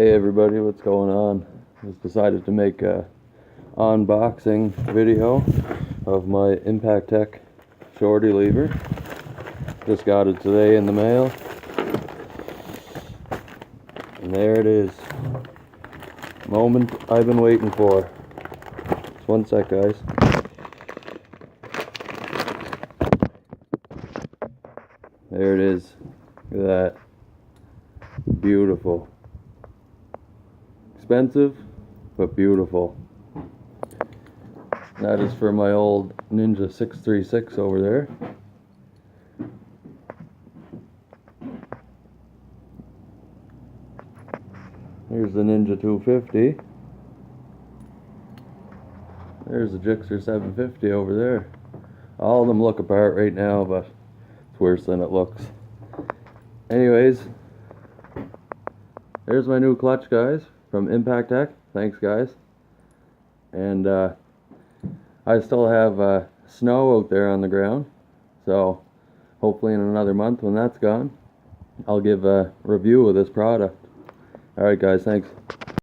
Hey everybody, what's going on? Just decided to make a unboxing video of my Impaktech shorty lever. Just got it today in the mail. And there it is. Moment I've been waiting for. Just one sec, guys. There it is. Look at that. Beautiful. Expensive, but beautiful. That is for my old Ninja 636 over there. Here's the Ninja 250. There's the Gixxer 750 over there. All of them look apart right now, but it's worse than it looks. Anyways, there's my new clutch, guys, from Impaktech. Thanks, guys. And I still have snow out there on the ground, so hopefully in another month when that's gone, I'll give a review of this product. Alright guys, thanks.